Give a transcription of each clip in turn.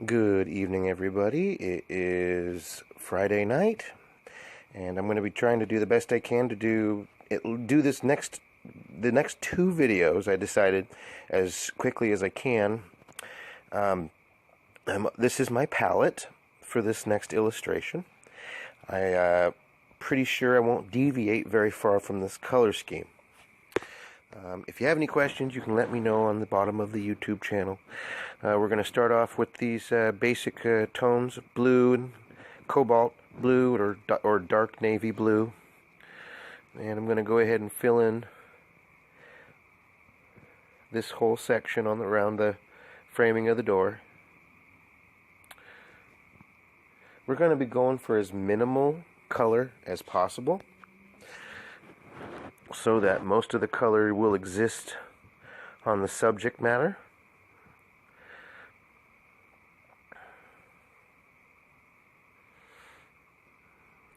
Good evening, everybody. It is Friday night, and I'm going to be trying to do the best I can to do the next two videos. I decided as quickly as I can. This is my palette for this next illustration. Pretty sure I won't deviate very far from this color scheme. If you have any questions, you can let me know on the bottom of the YouTube channel. We're going to start off with these basic tones, blue and cobalt blue or dark navy blue. And I'm going to go ahead and fill in this whole section around the framing of the door. We're going to be going for as minimal color as possible, so that most of the color will exist on the subject matter.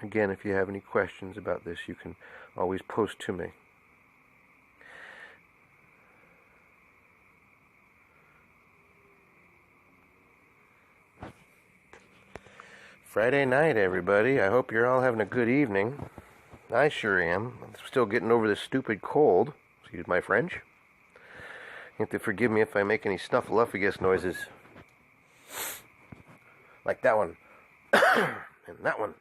Again, if you have any questions about this, you can always post to me. Friday night, everybody. I hope you're all having a good evening. I sure am. I'm still getting over this stupid cold. Excuse my French. You have to forgive me if I make any snuffleupagus noises. Like that one. And that one.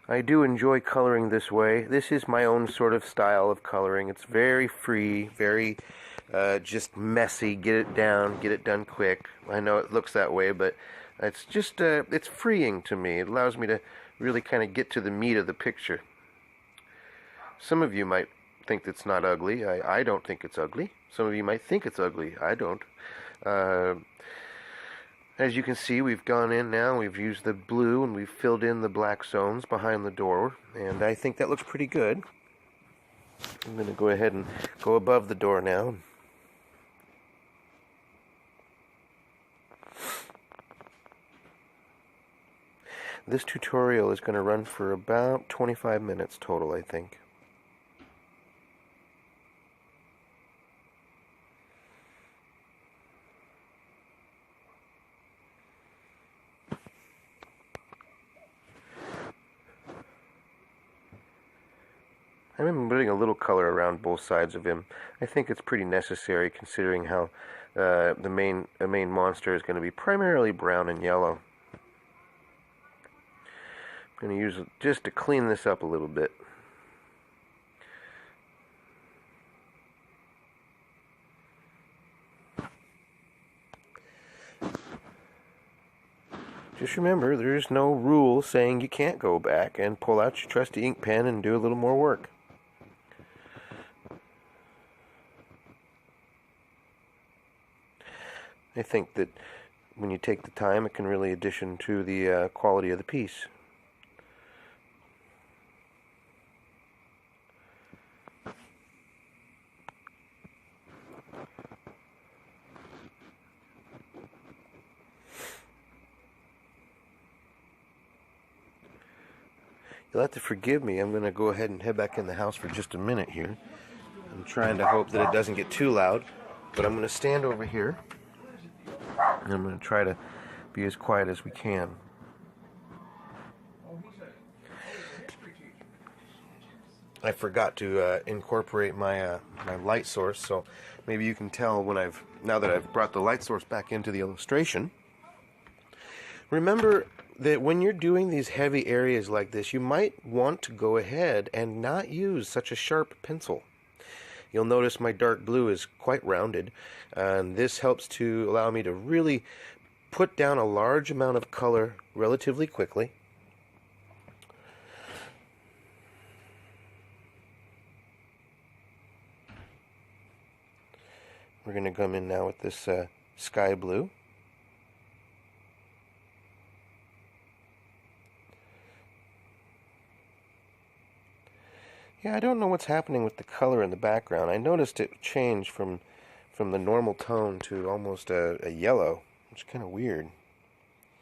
I do enjoy coloring this way. This is my own sort of style of coloring. It's very free, very just messy. Get it down, get it done quick. I know it looks that way, but it's just, it's freeing to me. It allows me to really kind of get to the meat of the picture. Some of you might think it's not ugly. I don't think it's ugly. Some of you might think it's ugly. I don't. As you can see, we've gone in now, we've used the blue and we've filled in the black zones behind the door, and I think that looks pretty good. I'm going to go ahead and go above the door now. This tutorial is going to run for about 25 minutes total, I think. I'm putting a little color around both sides of him. I think it's pretty necessary considering how the main monster is going to be primarily brown and yellow. I'm going to use it just to clean this up a little bit. Just remember, there's no rule saying you can't go back and pull out your trusty ink pen and do a little more work. I think that when you take the time, it can really addition to the quality of the piece. You'll have to forgive me. I'm going to go ahead and head back in the house for just a minute here. I'm trying to hope that it doesn't get too loud, but I'm going to stand over here. And I'm going to try to be as quiet as we can. I forgot to incorporate my my light source, so maybe you can tell now that I've brought the light source back into the illustration. Remember that when you're doing these heavy areas like this, you might want to go ahead and not use such a sharp pencil. You'll notice my dark blue is quite rounded, and this helps to allow me to really put down a large amount of color relatively quickly. We're going to come in now with this sky blue. Yeah, I don't know what's happening with the color in the background. I noticed it changed from the normal tone to almost a yellow, which is kind of weird.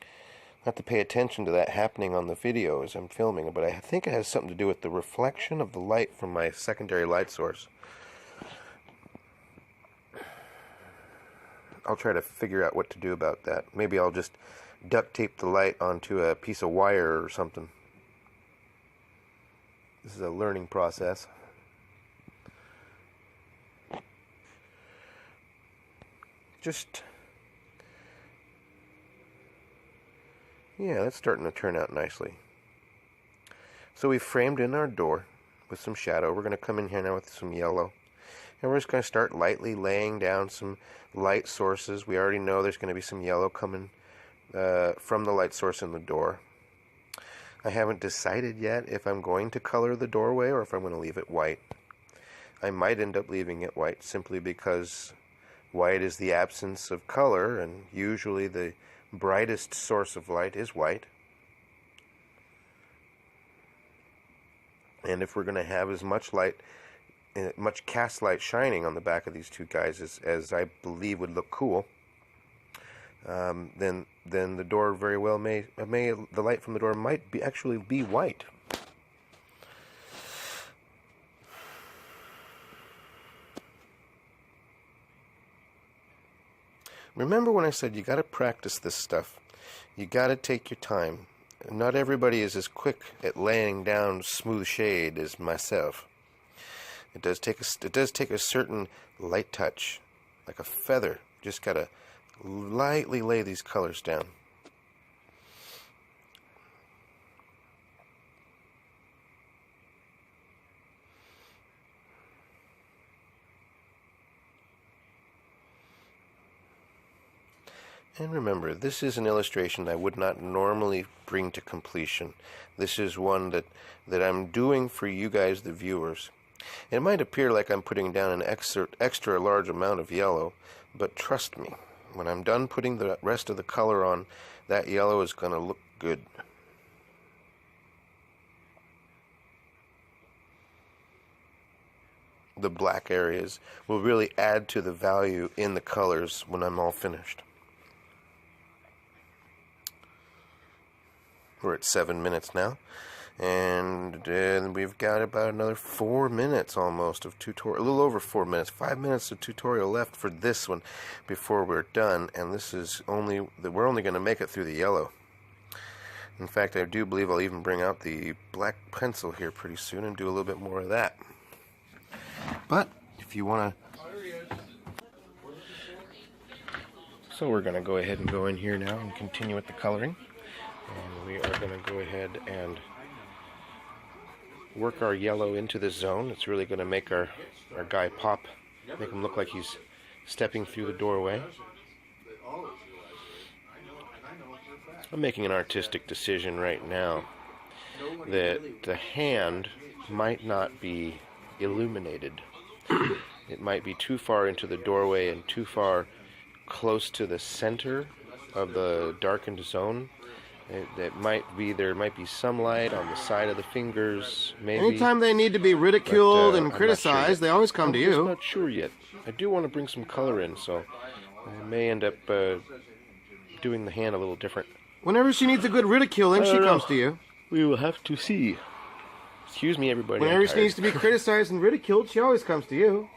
I have to pay attention to that happening on the video as I'm filming, but I think it has something to do with the reflection of the light from my secondary light source. I'll try to figure out what to do about that. Maybe I'll just duct tape the light onto a piece of wire or something. This is a learning process. Yeah, that's starting to turn out nicely. So we've framed in our door with some shadow. We're going to come in here now with some yellow. And we're just going to start lightly laying down some light sources. We already know there's going to be some yellow coming from the light source in the door. I haven't decided yet if I'm going to color the doorway or if I'm going to leave it white. I might end up leaving it white simply because white is the absence of color, and usually the brightest source of light is white. And if we're going to have as much light, much cast light shining on the back of these two guys as I believe would look cool, then the door very well may the light from the door might actually be white. Remember when I said you got to practice this stuff? You got to take your time. Not everybody is as quick at laying down smooth shade as myself. It does take a certain light touch, like a feather. Just got to lightly lay these colors down. And remember, this is an illustration I would not normally bring to completion. This is one that I'm doing for you guys, the viewers. It might appear like I'm putting down an extra large amount of yellow, but trust me, when I'm done putting the rest of the color on, that yellow is going to look good. The black areas will really add to the value in the colors when I'm all finished. We're at 7 minutes now, and we've got about another 4 minutes almost of tutorial, a little over 4 minutes, 5 minutes of tutorial left for this one before we're done, and this is we're only going to make it through the yellow. In fact, I do believe I'll even bring out the black pencil here pretty soon and do a little bit more of that. But if you want to... So we're going to go ahead and go in here now and continue with the coloring. And we are going to go ahead and work our yellow into the zone. It's really going to make our guy pop, make him look like he's stepping through the doorway. I'm making an artistic decision right now that the hand might not be illuminated. It might be too far into the doorway and too far close to the center of the darkened zone. There might be some light on the side of the fingers, maybe. Anytime they need to be ridiculed and criticized, they always come to you. I'm not sure yet. I do want to bring some color in, so I may end up doing the hand a little different. Whenever she needs a good ridiculing, she comes to you. We will have to see. Excuse me, everybody. Whenever she needs to be criticized and ridiculed, she always comes to you.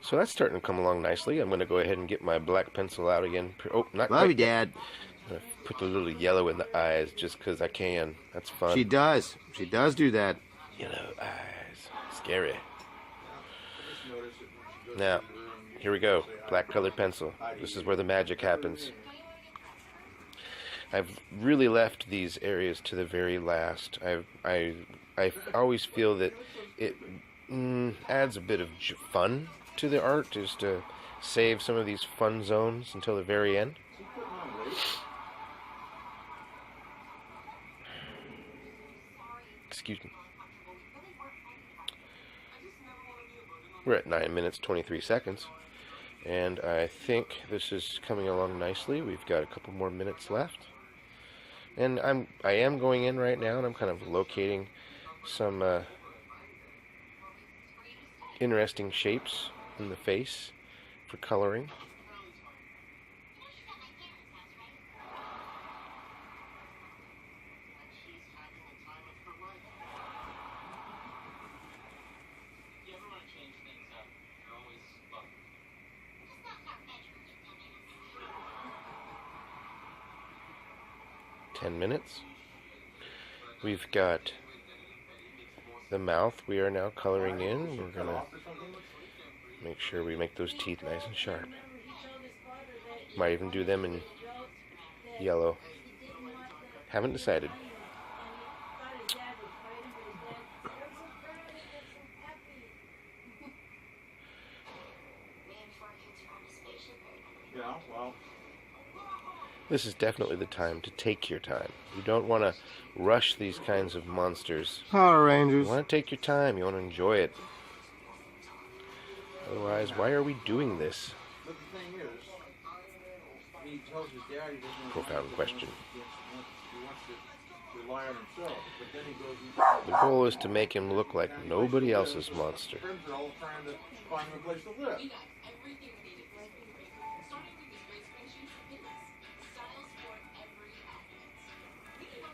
So that's starting to come along nicely. I'm going to go ahead and get my black pencil out again. Oh, not Love you, quite. Dad. I'm going to put the little yellow in the eyes just because I can. That's fun. She does. She does do that. Yellow eyes. Scary. Now, here we go. Black colored pencil. This is where the magic happens. I've really left these areas to the very last. I always feel that it adds a bit of fun to the art, just to save some of these fun zones until the very end. Excuse me. We're at 9 minutes 23 seconds, and I think this is coming along nicely. We've got a couple more minutes left, and I am going in right now, and I'm kind of locating some interesting shapes in the face for coloring. 10 minutes. We've got the mouth we are now coloring in. We're going to make sure we make those teeth nice and sharp. Might even do them in yellow. Haven't decided. This is definitely the time to take your time. You don't want to rush these kinds of monsters. Power You Rangers. want to take your time. You want to enjoy it. Otherwise, why are we doing this? Profound question. The goal is to make him look like nobody else's monster.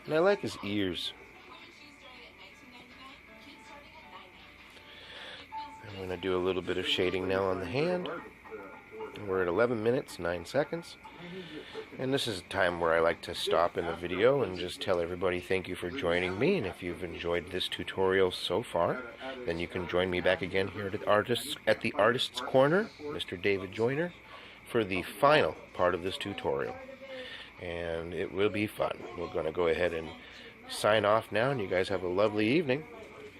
And I like his ears. I'm going to do a little bit of shading now on the hand. We're at 11 minutes, 9 seconds. And this is a time where I like to stop in the video and just tell everybody thank you for joining me. And if you've enjoyed this tutorial so far, then you can join me back again here at the Artist's Corner, Mr. David Joyner, for the final part of this tutorial. And it will be fun. We're going to go ahead and sign off now, and you guys have a lovely evening.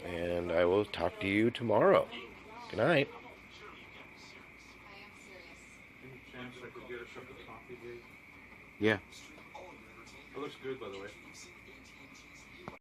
And I will talk to you tomorrow. Good night. Yeah. It looks good, by the way.